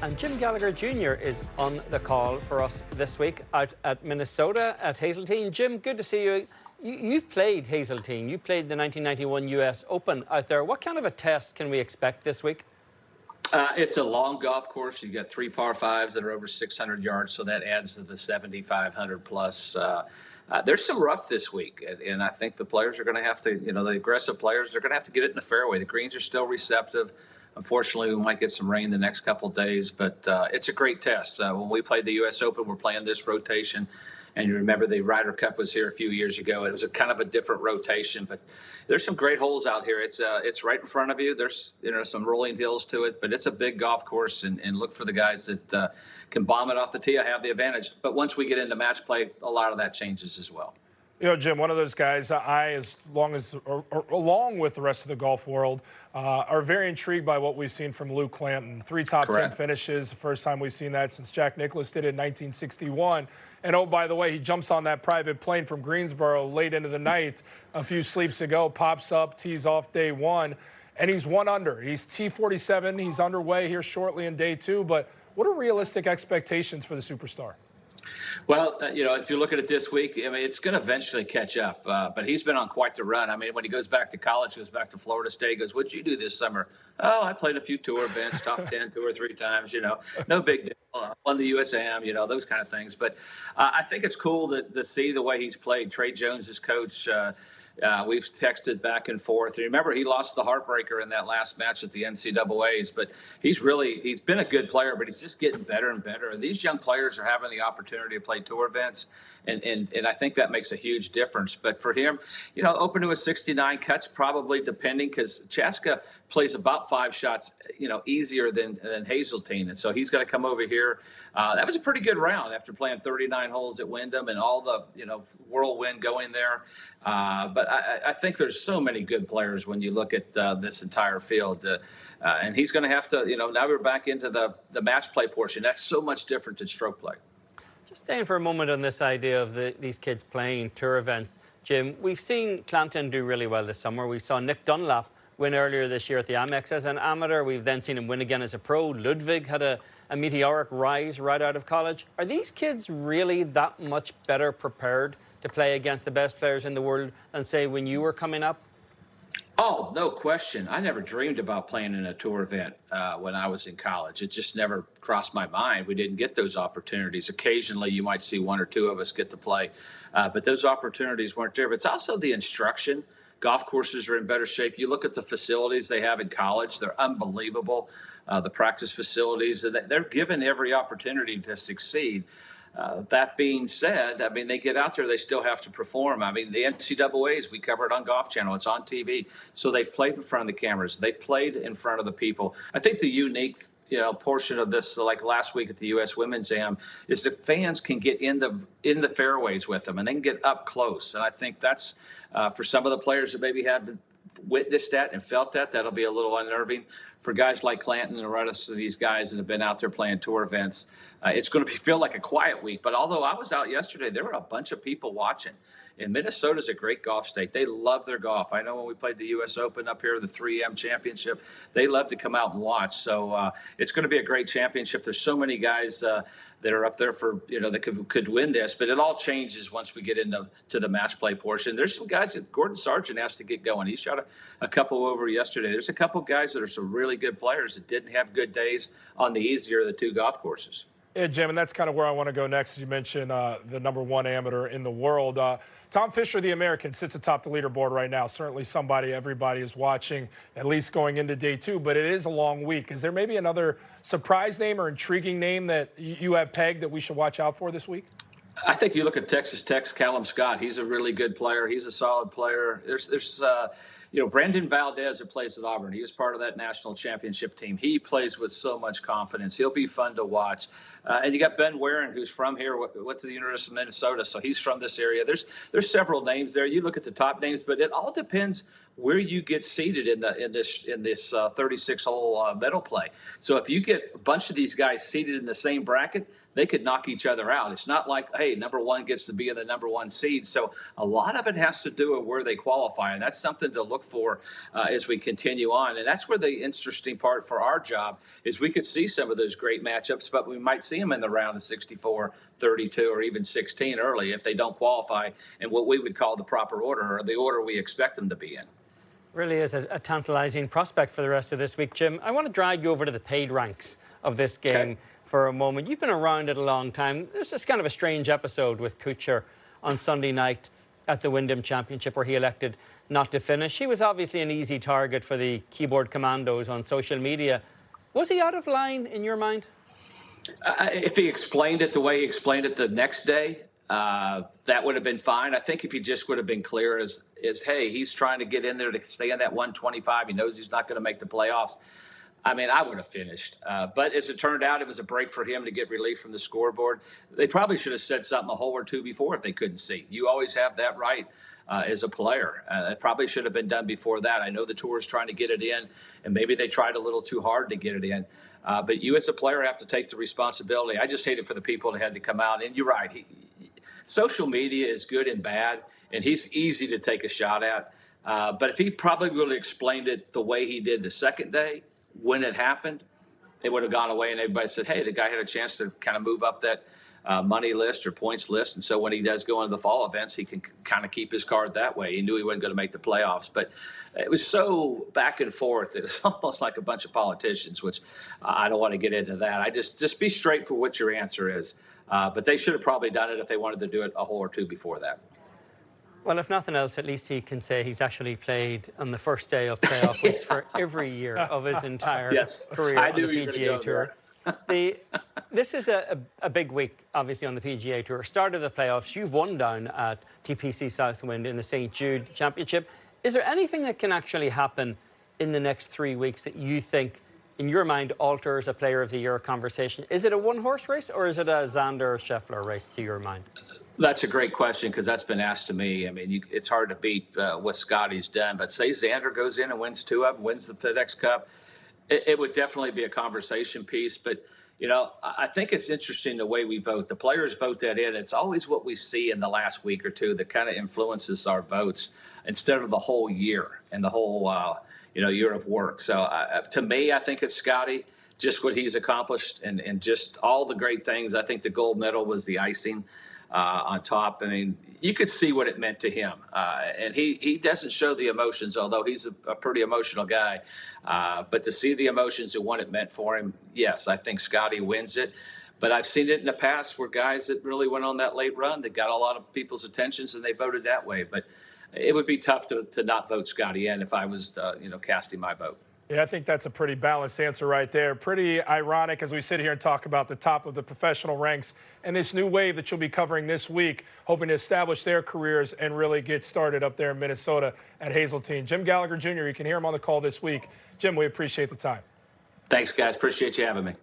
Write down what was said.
And Jim Gallagher Jr. is on the call for us this week out at Minnesota at Hazeltine. Jim, good to see you. You've played Hazeltine. You played the 1991 US Open out there. What kind of a test can we expect this week? It's a long golf course. You've got 3 par 5s that are over 600 yards, so that adds to the 7,500 plus. There's some rough this week, and I think the players are going to have to, the aggressive players, they're going to have to get it in the fairway. The greens are still receptive. Unfortunately, we might get some rain the next couple of days, but it's a great test. When we played the U.S. Open, we're playing this rotation. And you remember the Ryder Cup was here a few years ago. It was a kind of a different rotation, but there's some great holes out here. It's right in front of you. There's some rolling hills to it, but it's a big golf course, and look for the guys that can bomb it off the tee. I have the advantage. But once we get into match play, a lot of that changes as well. Jim, one of those guys along with the rest of the golf world, are very intrigued by what we've seen from Luke Clanton. 3 top 10 finishes, the first time we've seen that since Jack Nicklaus did it in 1961. And, oh, by the way, he jumps on that private plane from Greensboro late into the night a few sleeps ago, pops up, tees off day 1, and he's 1 under. He's T47. He's underway here shortly in day 2. But what are realistic expectations for the superstar? Well, if you look at it this week, it's going to eventually catch up. But he's been on quite the run. When he goes back to college, goes back to Florida State, goes, "What'd you do this summer?" "Oh, I played a few tour events, top 10 2 or 3 times, no big deal. Won the USAM, those kind of things." But I think it's cool to see the way he's played. Trey Jones, his coach, we've texted back and forth. Remember, he lost the heartbreaker in that last match at the NCAAs, but he's been a good player, but he's just getting better and better. And these young players are having the opportunity to play tour events, and I think that makes a huge difference. But for him, open to a 69 cuts, probably depending, because Chaska plays about 5 shots, easier than Hazeltine. And so he's got to come over here. That was a pretty good round after playing 39 holes at Wyndham and all the, whirlwind going there. But I think there's so many good players when you look at this entire field. And he's going to have to, now we're back into the match play portion. That's so much different than stroke play. Just staying for a moment on this idea of these kids playing tour events. Jim, we've seen Clanton do really well this summer. We saw Nick Dunlap win earlier this year at the Amex as an amateur. We've then seen him win again as a pro. Ludwig had a meteoric rise right out of college. Are these kids really that much better prepared to play against the best players in the world than, say, when you were coming up? Oh, no question. I never dreamed about playing in a tour event when I was in college. It just never crossed my mind. We didn't get those opportunities. Occasionally, you might see 1 or 2 of us get to play, but those opportunities weren't there. But it's also the instruction. Golf courses are in better shape. You look at the facilities they have in college. They're unbelievable. The practice facilities, they're given every opportunity to succeed. That being said, they get out there, they still have to perform. The NCAAs, we cover it on Golf Channel. It's on TV. So they've played in front of the cameras. They've played in front of the people. I think the unique portion of this, like last week at the U.S. Women's Am, is that fans can get in the fairways with them, and they can get up close. And I think that's for some of the players that maybe haven't witnessed that and felt that'll be a little unnerving. For guys like Clanton and the rest of these guys that have been out there playing tour events, it's going to feel like a quiet week. But although I was out yesterday, there were a bunch of people watching. And Minnesota's a great golf state. They love their golf. I know when we played the U.S. Open up here, the 3M Championship, they love to come out and watch. So it's going to be a great championship. There's so many guys that are up there for, that could win this. But it all changes once we get into the match play portion. There's some guys that Gordon Sargent has to get going. He shot a couple over yesterday. There's a couple guys that are some really good players that didn't have good days on the easier of the 2 golf courses. Yeah, Jim, and that's kind of where I want to go next. You mentioned the #1 amateur in the world. Tom Fisher, the American, sits atop the leaderboard right now. Certainly somebody everybody is watching, at least going into day 2, but it is a long week. Is there maybe another surprise name or intriguing name that you have pegged that we should watch out for this week? I think you look at Texas Tech's Callum Scott. He's a really good player. He's a solid player. There's Brandon Valdez that plays at Auburn. He was part of that national championship team. He plays with so much confidence. He'll be fun to watch. And you got Ben Warren, who's from here, went to the University of Minnesota, so he's from this area. There's several names there. You look at the top names, but it all depends where you get seated in this 36-hole medal play. So if you get a bunch of these guys seated in the same bracket, they could knock each other out. It's not like, hey, number one gets to be in the number one seed. So a lot of it has to do with where they qualify, and that's something to look for as we continue on. And that's where the interesting part for our job is we could see some of those great matchups, but we might see them in the round of 64, 32, or even 16 early if they don't qualify in what we would call the proper order, or the order we expect them to be in. Really is a tantalizing prospect for the rest of this week. Jim, I want to drag you over to the paid ranks of this game for a moment. You've been around it a long time. There's this kind of a strange episode with Coocher on Sunday night at the Wyndham Championship where he elected not to finish. He was obviously an easy target for the keyboard commandos on social media. Was he out of line in your mind? If he explained it the way he explained it the next day, that would have been fine. I think if he just would have been clear as hey, he's trying to get in there to stay in that 125. He knows he's not going to make the playoffs. I mean, I would have finished. But as it turned out, it was a break for him to get relief from the scoreboard. They probably should have said something a hole or two before if they couldn't see. You always have that right as a player. It probably should have been done before that. I know the tour is trying to get it in, and maybe they tried a little too hard to get it in. But you as a player have to take the responsibility. I just hate it for the people that had to come out. And you're right. Social media is good and bad, and he's easy to take a shot at. But if he probably would have explained it the way he did the second day, when it happened, it would have gone away, and everybody said, hey, the guy had a chance to kind of move up that money list or points list. And so when he does go into the fall events, he can kind of keep his card that way. He knew he wasn't going to make the playoffs. But it was so back and forth. It was almost like a bunch of politicians, which I don't want to get into that. I just be straight for what your answer is. But they should have probably done it if they wanted to do it a hole or two before that. Well, if nothing else, at least he can say he's actually played on the first day of playoff weeks for every year of his entire career on the PGA Tour. This is a big week, obviously, on the PGA Tour. Start of the playoffs, you've won down at TPC Southwind in the St. Jude Championship. Is there anything that can actually happen in the next 3 weeks that you think, in your mind, alters a Player of the Year conversation? Is it a one-horse race, or is it a Xander Scheffler race, to your mind? That's a great question, because that's been asked to me. I mean, it's hard to beat what Scotty's done. But say Xander goes in and wins 2 of them, wins the FedEx Cup, it would definitely be a conversation piece. But, you know, I think it's interesting the way we vote. The players vote that in. It's always what we see in the last week or two that kind of influences our votes instead of the whole year and the whole, year of work. So to me, I think it's Scotty, just what he's accomplished and just all the great things. I think the gold medal was the icing on top. I mean, you could see what it meant to him. And he doesn't show the emotions, although he's a pretty emotional guy. But to see the emotions and what it meant for him, yes, I think Scotty wins it. But I've seen it in the past where guys that really went on that late run, that got a lot of people's attentions, and they voted that way. But it would be tough to not vote Scotty in if I was, casting my vote. Yeah, I think that's a pretty balanced answer right there. Pretty ironic as we sit here and talk about the top of the professional ranks and this new wave that you'll be covering this week, hoping to establish their careers and really get started up there in Minnesota at Hazeltine. Jim Gallagher Jr., you can hear him on the call this week. Jim, we appreciate the time. Thanks, guys. Appreciate you having me.